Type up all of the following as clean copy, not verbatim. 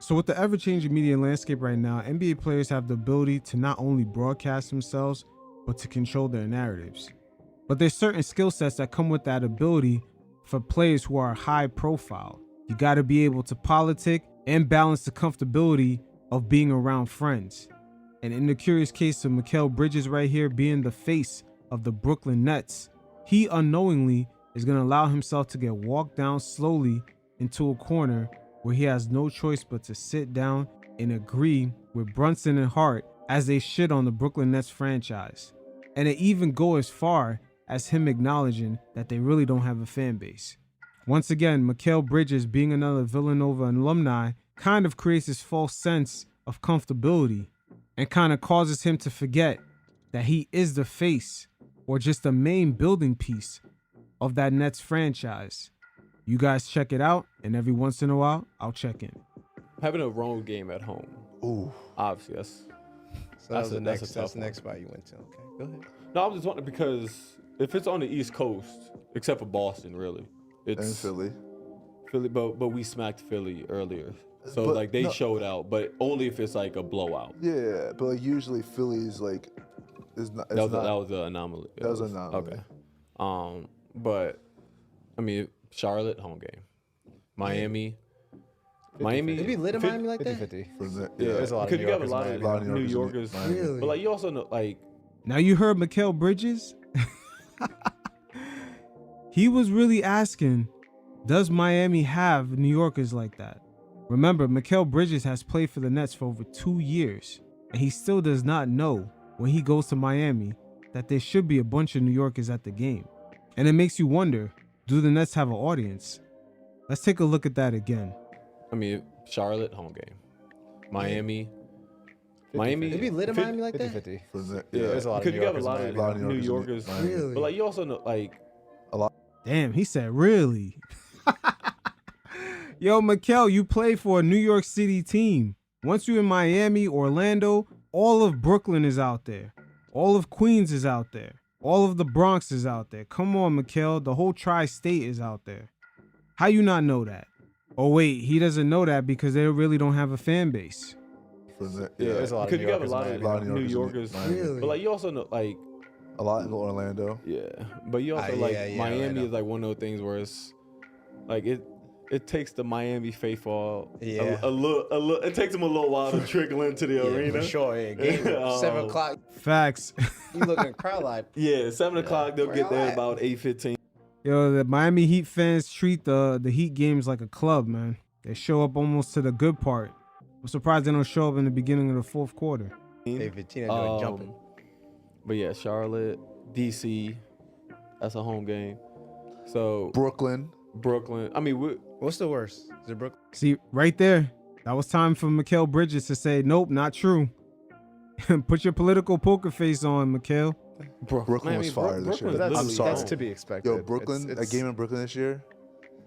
So with the ever-changing media landscape right now, NBA players have the ability to not only broadcast themselves, but to control their narratives. But there's certain skill sets that come with that ability for players who are high profile. You got to be able to politic and balance the comfortability of being around friends. And in the curious case of Mikal Bridges right here being the face of the Brooklyn Nets, he unknowingly is going to allow himself to get walked down slowly into a corner where he has no choice but to sit down and agree with Brunson and Hart as they shit on the Brooklyn Nets franchise. And it even go as far as him acknowledging that they really don't have a fan base. Once again, Mikal Bridges, being another Villanova alumni, kind of creates this false sense of comfortability and kind of causes him to forget that he is the face or just the main building piece of that Nets franchise. You guys check it out, and every once in a while, I'll check in. Having a road game at home. Ooh. Obviously, that's the next spot you went to. Okay, go ahead. No, I was just wondering because if it's on the East Coast, except for Boston, really, it's And Philly. Philly, but we smacked Philly earlier, so but they showed out, but only if it's like a blowout. Yeah, but like usually Philly is like that was an anomaly. That was an anomaly. Okay. But I mean, Charlotte home game, Miami. 50, Miami. It'd be lit in Miami like 50. that. Yeah, there's a lot because you have a lot of New Yorkers. Really? But like you also know, like now you heard Mikal Bridges. He was really asking, does Miami have New Yorkers like that? Remember, Mikal Bridges has played for the Nets for over 2 years, and he still does not know when he goes to Miami that there should be a bunch of New Yorkers at the game. And it makes you wonder, do the Nets have an audience? Let's take a look at that again. I mean, Charlotte home game, Miami. 50, Miami. It'd be lit in Miami like that. 50. Yeah, there's a lot of New Yorkers. You have a lot of New Yorkers. Really? But like you also know, like a lot. Damn, he said really. Yo, Mikal, you play for a New York City team. Once you're in Miami, Orlando, all of Brooklyn is out there. All of Queens is out there. All of the Bronx is out there. Come on, Mikal, the whole tri-state is out there. How you not know that? Oh wait, he doesn't know that because they really don't have a fan base. Yeah, there's a lot because of you have a lot of New Yorkers. Really? But like you also know, like a lot in Orlando. Yeah, but you also Miami Orlando. Is like one of those things where it's like it takes the Miami faithful a little. It takes them a little while to trickle into the arena. For sure. Yeah, game 7 o'clock. Facts. You looking crowd live. Yeah, 7 o'clock. They'll get there about 8:15. Yo, the Miami Heat fans treat the Heat games like a club, man. They show up almost to the good part. I'm surprised they don't show up in the beginning of the fourth quarter. 8:15 and jumping. But yeah, Charlotte, DC, that's a home game. So Brooklyn. I mean, what's the worst? Is it Brooklyn? See, right there, that was time for Mikal Bridges to say, nope, not true. Put your political poker face on, Mikal. Brooklyn was fire this year. I'm sorry. That's to be expected. Yo, Brooklyn, a game in Brooklyn this year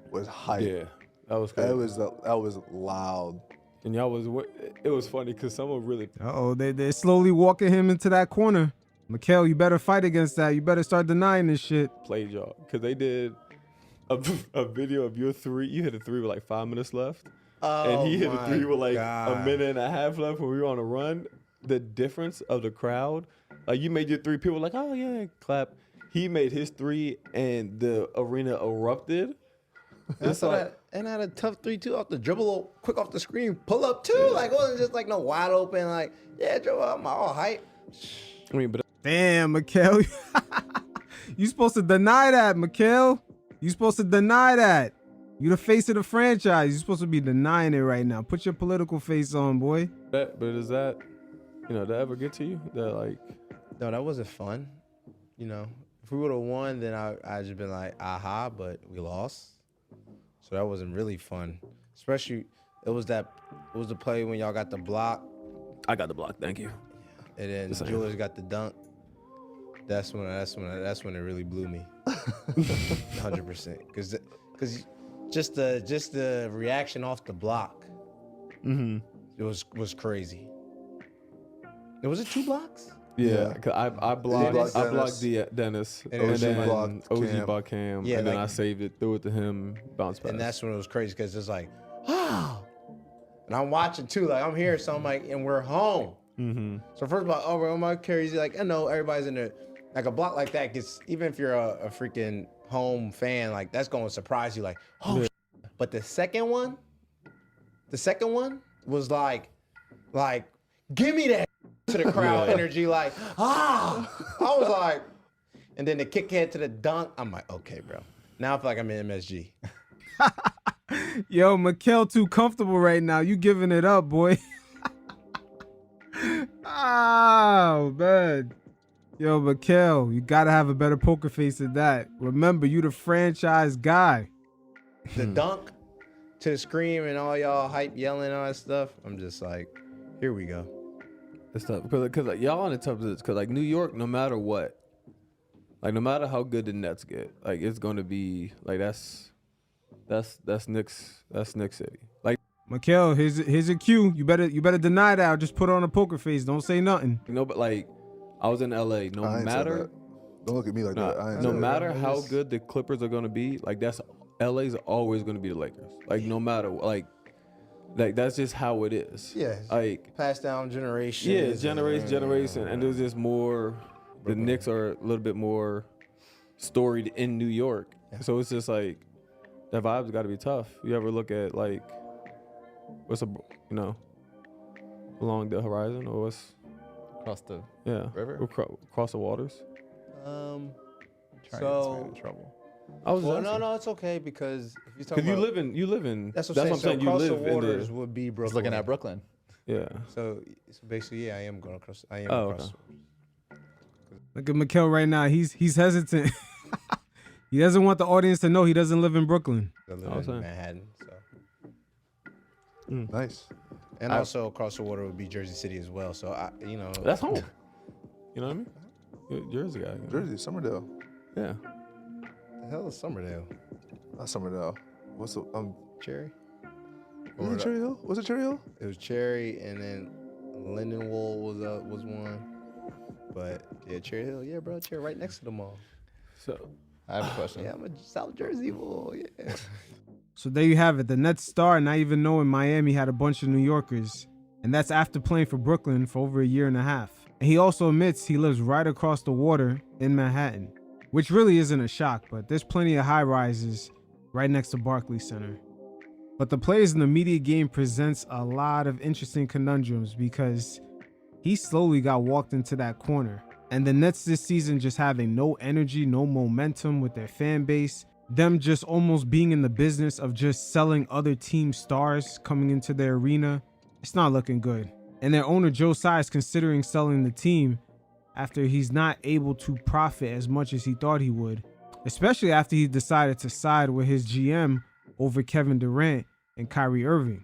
was hype. Yeah, that was crazy. That was loud. And it was funny because someone really. They're slowly walking him into that corner. Mikal, you better fight against that. You better start denying this shit. Played y'all because they did a video of your three. You hit a three with like 5 minutes left, and he hit a three with like a minute and a half left when we were on a run. The difference of the crowd, like you made your three, people were like, oh yeah, clap. He made his three, and the arena erupted. It's like, and I had a tough 3-2 off the dribble, quick off the screen, pull up too. Yeah. Like it wasn't just like no wide open. Like dribble, I'm all hype. I mean, but damn, Mikal, you supposed to deny that, Mikal. You supposed to deny that. You the face of the franchise. You supposed to be denying it right now. Put your political face on, boy. But is that, that ever get to you? That like, no, that wasn't fun. If we would have won, then I'd just been like, aha, but we lost. So that wasn't really fun. Especially, it was the play when y'all got the block. I got the block, thank you. And then Julius got the dunk. That's when it really blew me. 100%. Because just the reaction off the block. Mm-hmm. It was crazy. Was it 2 blocks? Yeah, cause I blocked Dennis, and then OG blocked Cam, and then I saved it, threw it to him, bounced back. And that's when it was crazy because it's like, oh. And I'm watching too, like I'm here, so I'm like, and we're home. Mm-hmm. So first of all, over my carries, like I know everybody's in there. Like a block like that gets, even if you're a freaking home fan, like that's going to surprise you. Like, oh, but the second one was like, give me that to the crowd energy. Like, I was like, and then the kick head to the dunk. I'm like, okay, bro. Now I feel like I'm in MSG. Yo, Mikal too comfortable right now. You giving it up, boy. Oh, man. Yo, Mikal, you gotta have a better poker face than that. Remember, you the franchise guy. The dunk to the scream and all y'all hype yelling and all that stuff. I'm just like, here we go. It's tough because like, y'all in a tough position. Because like New York, no matter what, like no matter how good the Nets get, like it's gonna be like that's Knicks City. Like Mikal, here's a cue. You better deny that. Or just put on a poker face. Don't say nothing. you know, but like I was in LA. No I ain't said matter, that. Don't look at me like that. I ain't no said matter that. how good the Clippers are gonna be, like that's LA's always gonna be the Lakers. Like no matter like that's just how it is. Yeah. Like Passed down generations. yeah, generation, and there's just more. The Knicks are a little bit more storied in New York, so it's just like that vibe's got to be tough. You ever look at like what's along the horizon or what's Across the river across the waters? trying to get So in trouble. I was no, it's okay because if you talk because about you live in. that's what I'm saying. So You across the live in waters the would be I was Brooklyn. looking at Brooklyn. yeah. So basically, yeah, I am going across. I am Oh, across. okay. Look at Mikal right now. He's hesitant. He doesn't want the audience to know he doesn't live in Brooklyn. I live I was in saying. Manhattan. So. Nice. And also across the water would be Jersey City as well. So That's home. You know what I mean? You're a Jersey guy. You know? Jersey, Summerdale. Yeah. The hell is Summerdale? Not Summerdale. What's the Cherry? Was it Cherry Hill? Was it Cherry Hill? It was Cherry, and then Lindenwold was one. But yeah, Cherry Hill, yeah, bro, Cherry right next to the mall. So I have a question. Yeah, I'm a South Jersey boy. Yeah. So there you have it. The Nets star, not even knowing Miami had a bunch of New Yorkers. And that's after playing for Brooklyn for over a year and a half. And he also admits he lives right across the water in Manhattan, which really isn't a shock, but there's plenty of high rises right next to Barclays Center. But the players in the media game presents a lot of interesting conundrums because he slowly got walked into that corner. And the Nets this season just having no energy, no momentum with their fan base, them just almost being in the business of just selling other team stars coming into their arena. It's not looking good. And their owner Joe Tsai is considering selling the team after he's not able to profit as much as he thought he would, especially after he decided to side with his GM over Kevin Durant and Kyrie Irving.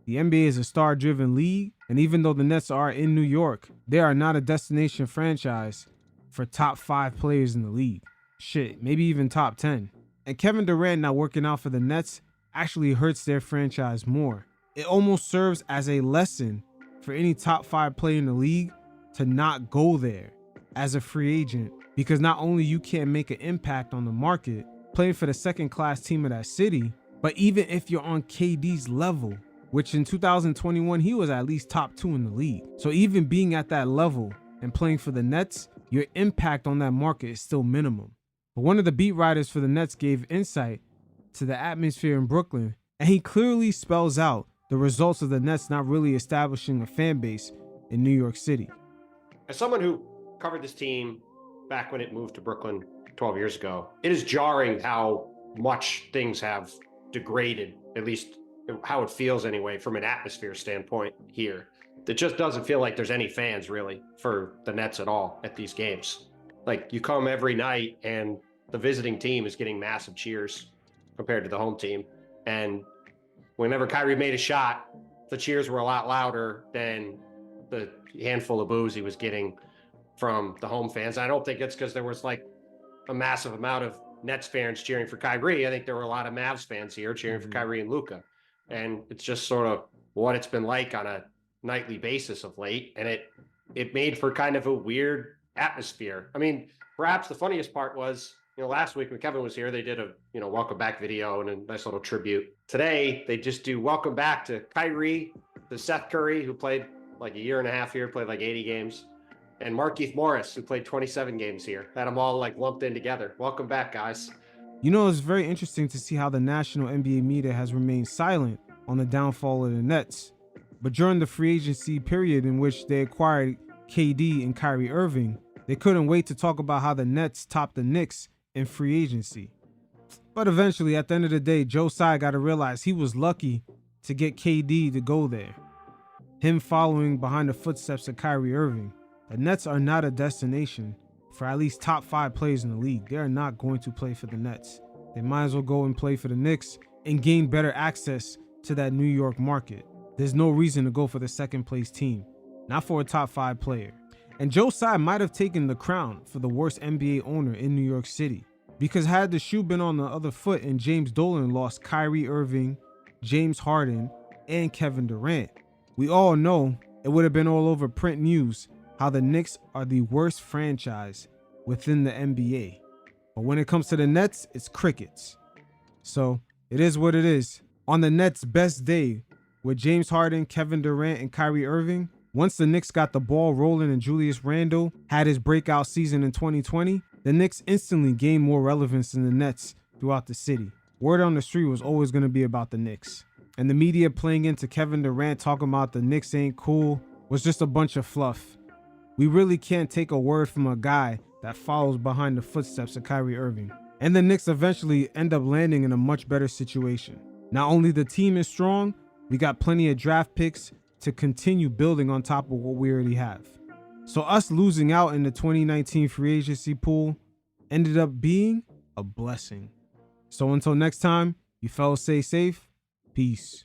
The NBA is a star-driven league, and even though the Nets are in New York, they are not a destination franchise for top 5 players in the league. Shit, maybe even top 10. And Kevin Durant not working out for the Nets actually hurts their franchise more. It almost serves as a lesson for any top 5 player in the league to not go there as a free agent, because not only you can't make an impact on the market playing for the second-class team of that city, but even if you're on KD's level, which in 2021, he was at least top 2 in the league. So even being at that level and playing for the Nets, your impact on that market is still minimum. But one of the beat writers for the Nets gave insight to the atmosphere in Brooklyn, and he clearly spells out the results of the Nets not really establishing a fan base in New York City. As someone who covered this team back when it moved to Brooklyn 12 years ago, it is jarring how much things have degraded, at least how it feels anyway, from an atmosphere standpoint here. It just doesn't feel like there's any fans really for the Nets at all at these games. Like you come every night and the visiting team is getting massive cheers compared to the home team. And whenever Kyrie made a shot, the cheers were a lot louder than the handful of boos he was getting from the home fans. I don't think it's because there was like a massive amount of Nets fans cheering for Kyrie. I think there were a lot of Mavs fans here cheering for Kyrie and Luka. And it's just sort of what it's been like on a nightly basis of late. And it made for kind of a weird atmosphere. I mean, perhaps the funniest part was last week when Kevin was here, they did a, welcome back video and a nice little tribute. Today, they just do welcome back to Kyrie, to Seth Curry, who played like a year and a half here, played like 80 games, and Markieff Morris, who played 27 games here. Had them all like lumped in together. Welcome back, guys. It's very interesting to see how the national NBA media has remained silent on the downfall of the Nets. But during the free agency period in which they acquired KD and Kyrie Irving, they couldn't wait to talk about how the Nets topped the Knicks in free agency. But eventually, at the end of the day, Joe Tsai got to realize he was lucky to get KD to go there. Him following behind the footsteps of Kyrie Irving. The Nets are not a destination for at least top 5 players in the league. They are not going to play for the Nets. They might as well go and play for the Knicks and gain better access to that New York market. There's no reason to go for the second place team, not for a top 5 player. And Joe Tsai might have taken the crown for the worst NBA owner in New York City, because had the shoe been on the other foot and James Dolan lost Kyrie Irving, James Harden, and Kevin Durant, we all know it would have been all over print news how the Knicks are the worst franchise within the NBA. But when it comes to the Nets, it's crickets. So it is what it is. On the Nets' best day, with James Harden, Kevin Durant, and Kyrie Irving, once the Knicks got the ball rolling and Julius Randle had his breakout season in 2020, the Knicks instantly gained more relevance than the Nets throughout the city. Word on the street was always going to be about the Knicks. And the media playing into Kevin Durant talking about the Knicks ain't cool was just a bunch of fluff. We really can't take a word from a guy that follows behind the footsteps of Kyrie Irving. And the Knicks eventually end up landing in a much better situation. Not only the team is strong, we got plenty of draft picks to continue building on top of what we already have. So us losing out in the 2019 free agency pool ended up being a blessing. So until next time, you fellas stay safe. Peace.